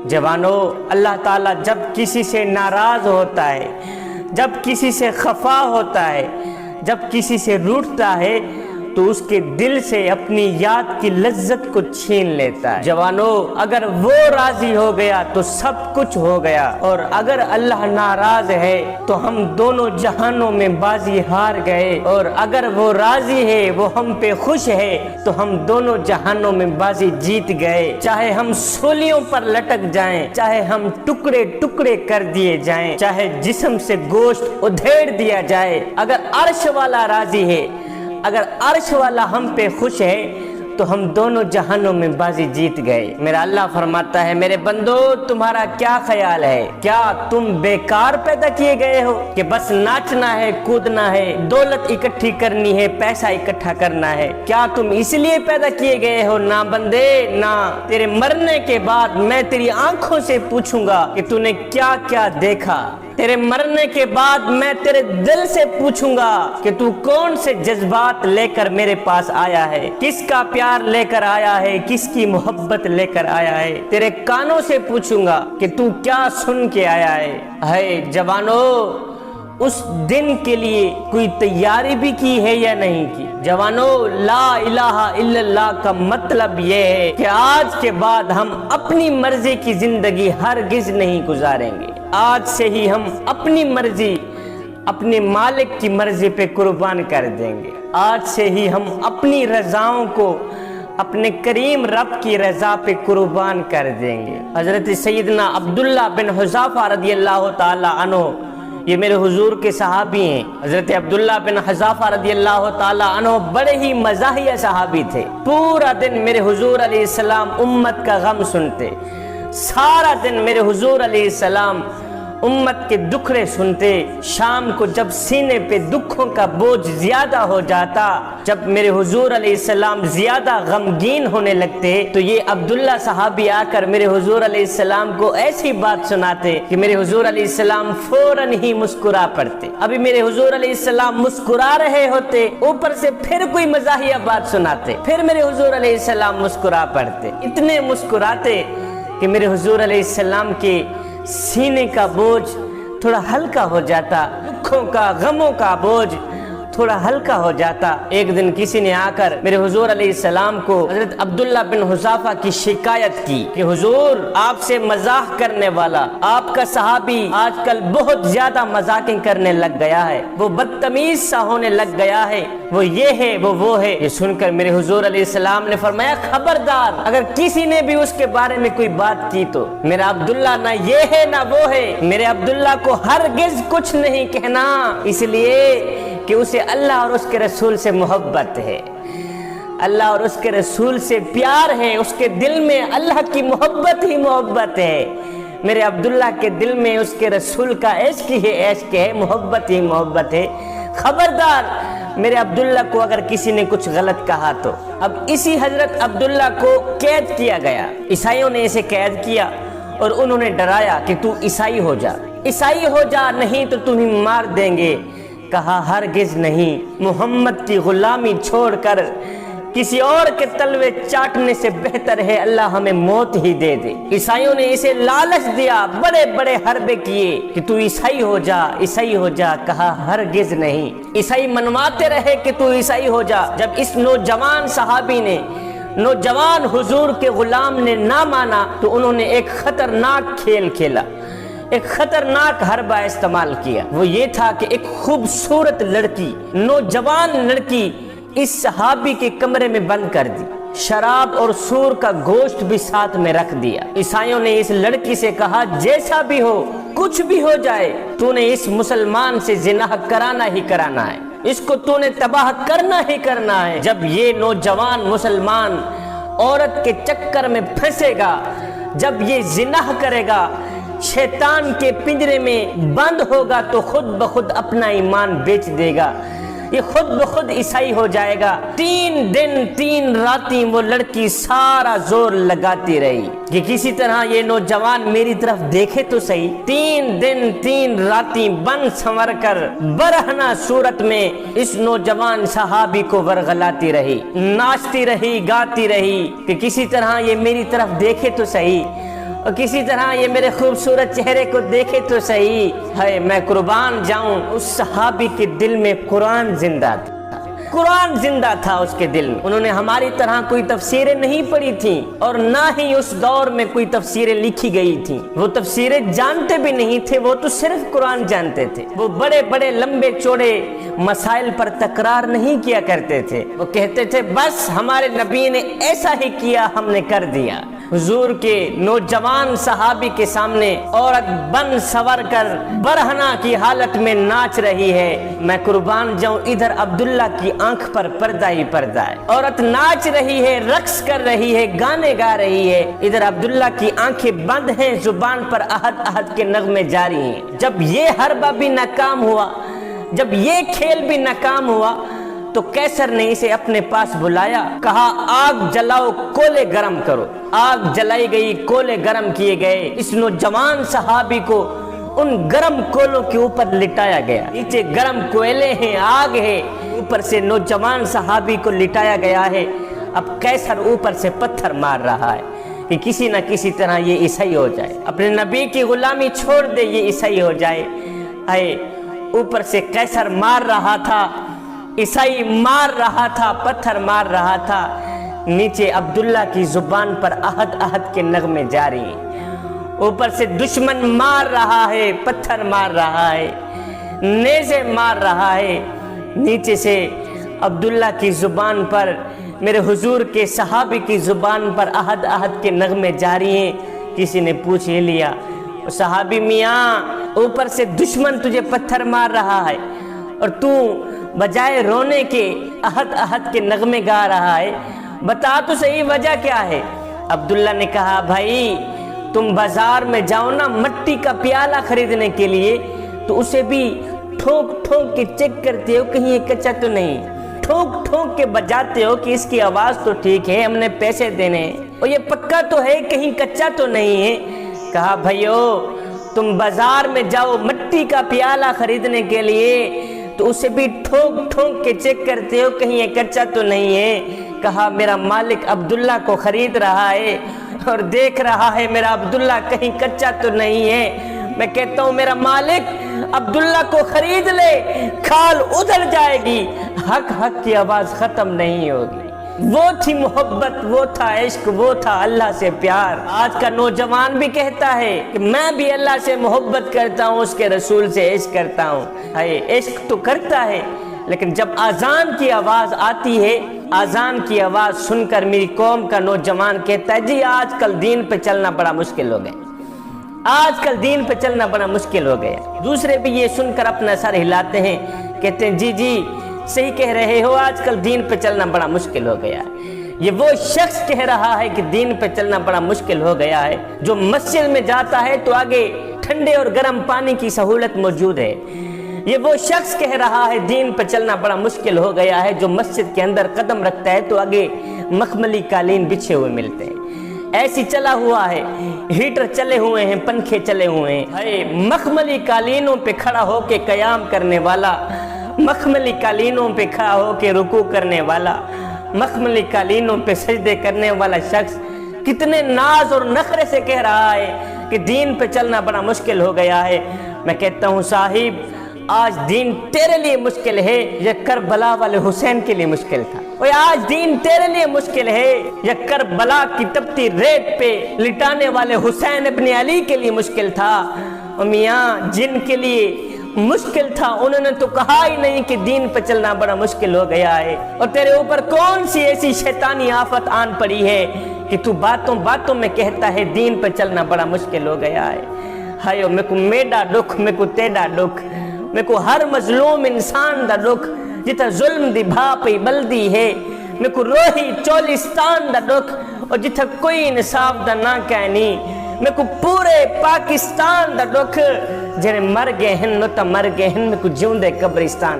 जवानों, अल्लाह ताला जब किसी से नाराज होता है, जब किसी से खफा होता है, जब किसी से रूठता है तो उसके दिल से अपनी याद की लज्जत को छीन लेता है। जवानों, अगर वो राजी हो गया तो सब कुछ हो गया, और अगर अल्लाह नाराज है तो हम दोनों जहानों में बाजी हार गए, और अगर वो राजी है, वो हम पे खुश है, तो हम दोनों जहानों में बाजी जीत गए। चाहे हम सूलियों पर लटक जाएं, चाहे हम टुकड़े टुकड़े कर दिए जाएं, चाहे जिस्म से गोश्त उधेड़ दिया जाए, अगर अर्श वाला राजी है, अगर अर्श वाला हम पे खुश है, तो हम दोनों जहानों में बाजी जीत गए। मेरा अल्लाह फरमाता है, मेरे बंदो, तुम्हारा क्या ख्याल है? क्या तुम बेकार पैदा किए गए हो कि बस नाचना है, कूदना है, दौलत इकट्ठी करनी है, पैसा इकट्ठा करना है? क्या तुम इसलिए पैदा किए गए हो? ना बंदे ना। तेरे मरने के बाद मैं तेरी आंखों से पूछूंगा कि तूने क्या क्या देखा। तेरे मरने के बाद मैं तेरे दिल से पूछूंगा कि तू कौन से जज्बात लेकर मेरे पास आया है, किसका प्यार लेकर आया है, किसकी मोहब्बत लेकर आया है। तेरे कानों से पूछूंगा कि तू क्या सुन के आया है। जवानों, उस दिन के लिए कोई तैयारी भी की है या नहीं की? जवानों, ला इलाहा इल्लल्लाह का मतलब ये है कि आज के बाद हम अपनी मर्जी की जिंदगी हरगिज नहीं गुजारेंगे। आज से ही हम अपनी मर्जी अपने मालिक की मर्जी पे कुर्बान कर देंगे। आज से ही हम अपनी रजाओं को अपने करीम रब की रजा पे कुर्बान कर देंगे। हजरत सैयदना अब्दुल्ला बिन हुज़ाफा रदियल्लाहु ताला अन्हु, ये मेरे हुजूर के सहाबी हैं। हजरत अब्दुल्ला बिन हुज़ाफा रदियल्लाहु ताला अन्हु बड़े ही मज़ाहिया सहाबी थे। पूरा दिन मेरे हुजूर अलैहिस्सलाम उम्मत का गम सुनते, सारा दिन मेरे हुजूर अलैहिस्सलाम उम्मत के दुखड़े सुनते। शाम को जब सीने पे दुखों का बोझ ज्यादा हो जाता, जब मेरे हुजूर अलैहिस्सलाम ज्यादा गमगीन होने लगते, तो ये अब्दुल्ला सहाबी आकर मेरे हुजूर अलैहिस्सलाम को ऐसी बात सुनाते कि मेरे हुजूर अलैहिस्सलाम फौरन ही मुस्कुरा पड़ते। अभी मेरे हुजूर अलैहिस्सलाम मुस्कुरा रहे होते, ऊपर से फिर कोई मज़ाहिया बात सुनाते, फिर मेरे हुजूर अलैहिस्सलाम मुस्कुरा पड़ते। इतने मुस्कुराते कि मेरे हुजूर अलैहिस्सलाम के सीने का बोझ थोड़ा हल्का हो जाता, दुखों का, गमों का बोझ थोड़ा हल्का हो जाता। एक दिन किसी ने आकर मेरे हुजूर अलैहिस्सलाम को हजरत अब्दुल्ला बिन हुज़ाफा की शिकायत की कि हुजूर, आपसे मजाक करने वाला आपका सहाबी आजकल बहुत ज्यादा मजाकें करने लग गया है, वो बदतमीज सा होने लग गया है, वो ये है, वो है। ये सुनकर मेरे हुजूर अलैहिस्सलाम ने फरमाया, खबरदार, अगर किसी ने भी उसके बारे में कोई बात की तो मेरा अब्दुल्ला ना ये है ना वो है। मेरे अब्दुल्ला को हरगिज कुछ नहीं कहना, इसलिए कि उसे अल्लाह और उसके रसूल से मोहब्बत है, अल्लाह और उसके रसूल से प्यार है, उसके दिल में अल्लाह की मोहब्बत ही मोहब्बत है। मेरे अब्दुल्ला के दिल में उसके रसूल का इश्क ही इश्क है, मोहब्बत ही मोहब्बत है। खबरदार, मेरे अब्दुल्ला को अगर किसी ने कुछ गलत कहा तो। अब इसी हजरत अब्दुल्ला को कैद किया गया, ईसाइयों ने इसे कैद किया और उन्होंने डराया कि तू ईसाई हो जा, ईसाई हो जा, नहीं तो तुम्हें मार देंगे। कहा, हरगिज नहीं, मोहम्मद की गुलामी छोड़कर किसी और के तलवे चाटने से बेहतर है अल्लाह हमें मौत ही दे दे। ईसाइयों ने इसे लालच दिया, बड़े बड़े हरबे किए कि तू ईसाई हो जा, ईसाई हो जा। कहा, हरगिज नहीं। ईसाई मनवाते रहे कि तू ईसाई हो जा। जब इस नौजवान सहाबी ने, नौजवान हुजूर के गुलाम ने ना माना, तो उन्होंने एक खतरनाक खेल खेला, एक खतरनाक हरबा इस्तेमाल किया। वो ये था कि एक खूबसूरत लड़की, नौजवान लड़की इस सहाबी के कमरे में बंद कर दी, शराब और सूर का गोश्त भी साथ में रख दिया। ईसाइयों ने इस लड़की से कहा, जैसा भी हो, कुछ भी हो जाए, तूने इस मुसलमान से जिनाह कराना ही कराना है, इसको तूने तबाह करना ही करना है। जब ये नौजवान मुसलमान औरत के चक्कर में फंसेगा, जब ये जिनाह करेगा, शैतान के पिंजरे में बंद होगा, तो खुद ब खुद अपना ईमान बेच देगा, ये खुद ब खुद ईसाई हो जाएगा। 3 दिन 3 रातें वो लड़की सारा जोर लगाती रही कि किसी तरह ये नौजवान मेरी तरफ देखे तो सही। 3 दिन 3 रातें बन संवर कर बरहना सूरत में इस नौजवान सहाबी को वरगलाती रही, नाचती रही, गाती रही कि किसी तरह ये मेरी तरफ देखे तो सही। اور کسی طرح یہ میرے خوبصورت چہرے کو دیکھے تو صحیح ہے، میں قربان جاؤں اس صحابی کے دل میں قرآن زندہ تھا، قرآن زندہ تھا اس کے دل میں۔ انہوں نے ہماری طرح کوئی تفسیریں نہیں پڑھی تھیں اور نہ ہی اس دور میں کوئی تفسیریں لکھی گئی تھیں، وہ تفسیریں جانتے بھی نہیں تھے، وہ تو صرف قرآن جانتے تھے۔ وہ بڑے بڑے لمبے چوڑے مسائل پر تکرار نہیں کیا کرتے تھے، وہ کہتے تھے بس ہمارے نبی نے ایسا ہی کیا، ہم نے کر دیا۔ حضور کے نوجوان صحابی کے سامنے عورت بن سور کر برہنہ کی حالت میں ناچ رہی ہے، میں قربان جاؤں ادھر عبداللہ کی آنکھ پر پردہ ہی پردہ ہے، عورت ناچ رہی ہے، رقص کر رہی ہے، گانے گا رہی ہے، ادھر عبداللہ کی آنکھیں بند ہیں، زبان پر احد احد کے نغمے جاری ہیں۔ جب یہ حربہ بھی ناکام ہوا، جب یہ کھیل بھی ناکام ہوا تو قیصر نے اسے اپنے پاس بلایا، کہا آگ جلاؤ، کولے گرم کرو۔ آگ جلائی گئی، کولے گرم کیے گئے، اس نوجوان صحابی کو ان گرم کولوں کے اوپر لٹایا گیا، نیچے گرم کوئلے ہیں، آگ ہے، اوپر سے نوجوان صحابی کو لٹایا گیا ہے۔ اب قیصر اوپر سے پتھر مار رہا ہے کہ کسی نہ کسی طرح یہ عیسائی ہو جائے، اپنے نبی کی غلامی چھوڑ دے، یہ عیسائی ہو جائے۔ اوپر سے قیصر مار رہا تھا، عیسائی مار رہا تھا، پتھر مار رہا تھا، نیچے عبداللہ کی زبان پر احد احد کے نغمے جاری ہیں۔ اوپر سے دشمن مار رہا ہے، پتھر مار رہا ہے، نیزے مار رہا ہے، نیچے سے عبداللہ کی زبان پر، میرے حضور کے صحابی کی زبان پر احد احد کے نغمے جاری ہیں۔ کسی نے پوچھ ہی لیا، صحابی میاں اوپر سے دشمن تجھے پتھر مار رہا ہے اور تو بجائے رونے کے احد احد کے نغمے گا رہا ہے، بتا تو صحیح وجہ کیا ہے؟ عبداللہ نے کہا بھائی تم بازار میں جاؤ نا مٹی کا پیالہ خریدنے کے لیے تو اسے بھی ٹھوک ٹھوک کے چیک کرتے ہو کہیں یہ کچا تو نہیں، ٹھوک ٹھوک کے بجاتے ہو کہ اس کی آواز تو ٹھیک ہے، ہم نے پیسے دینے ہیں، اور یہ پکا تو ہے کہیں کچا تو نہیں ہے۔ کہا بھائیو تم بازار میں جاؤ مٹی کا پیالہ خریدنے کے لیے تو اسے بھی ٹھوک ٹھوک کے چیک کرتے ہو کہیں یہ کچا تو نہیں ہے۔ کہا میرا مالک عبداللہ کو خرید رہا ہے اور دیکھ رہا ہے میرا عبداللہ کہیں کچا تو نہیں ہے، میں کہتا ہوں میرا مالک عبداللہ کو خرید لے، کھال ادھر جائے گی، حق حق کی آواز ختم نہیں ہوگی۔ وہ تھی محبت، وہ تھا عشق، وہ تھا اللہ سے پیار۔ آج کا نوجوان بھی کہتا ہے کہ میں بھی اللہ سے محبت کرتا ہوں، اس کے رسول سے عشق کرتا ہوں۔ عشق تو کرتا ہے لیکن جب اذان کی آواز آتی ہے، اذان کی آواز سن کر میری قوم کا نوجوان کہتا ہے جی آج کل دین پہ چلنا بڑا مشکل ہو گیا، آج کل دین پہ چلنا بڑا مشکل ہو گیا۔ دوسرے بھی یہ سن کر اپنا سر ہلاتے ہیں، کہتے ہیں جی جی صحیح کہہ رہے ہو، آج کل دین پہ چلنا بڑا مشکل ہو گیا ہے۔ یہ وہ شخص کہہ رہا ہے کہ دین پہ چلنا بڑا مشکل ہو گیا ہے جو مسجد میں جاتا ہے تو آگے ٹھنڈے اور گرم پانی کی سہولت موجود ہے۔ یہ وہ شخص کہہ رہا ہے دین پہ چلنا بڑا مشکل ہو گیا ہے جو مسجد کے اندر قدم رکھتا ہے تو آگے مخملی قالین بچھے ہوئے ملتے ہیں۔ ایسی چلا ہوا ہے، ہیٹر چلے ہوئے ہیں، پنکھے چلے ہوئے ہیں، مخملی قالینوں پہ کھڑا ہو کے قیام کرنے والا، مخملی قالینوں پہ کھڑا ہو کے رکوع کرنے والا، مخملی قالینوں پہ سجدے کرنے والا شخص کتنے ناز اور نخرے سے کہہ رہا ہے کہ دین پہ چلنا بڑا مشکل ہو گیا ہے۔ میں کہتا ہوں صاحب آج دین تیرے لیے مشکل ہے یا کربلا والے حسین کے لیے مشکل تھا؟ اور آج دین تیرے لیے مشکل ہے یا کربلا کی تپتی ریت پہ لٹانے والے حسین ابن علی کے لیے مشکل تھا؟ اور میاں جن کے لیے مشکل تھا انہوں نے تو کہا ہی نہیں کہ دین پہ چلنا بڑا مشکل ہو گیا ہے، اور تیرے اوپر کون سی ایسی شیطانی آفت آن پڑی ہے کہ تو باتوں باتوں میں کہتا ہے دین پہ چلنا بڑا مشکل ہو گیا ہے؟ ہائیو میں کو میڈا دکھ، میں کو تیڈا دکھ، میں کو ہر مظلوم انسان دا دکھ جتا ظلم دی بھاپی بلدی ہے، میں کو روہی چولستان دا دکھ اور جتا کوئی انصاف دا نہ کہنی، میں کو پورے پاکستان دا دکھ جنہیں مر گئے ہن نو تا مر گئے ہن، میں کو جیون دے قبرستان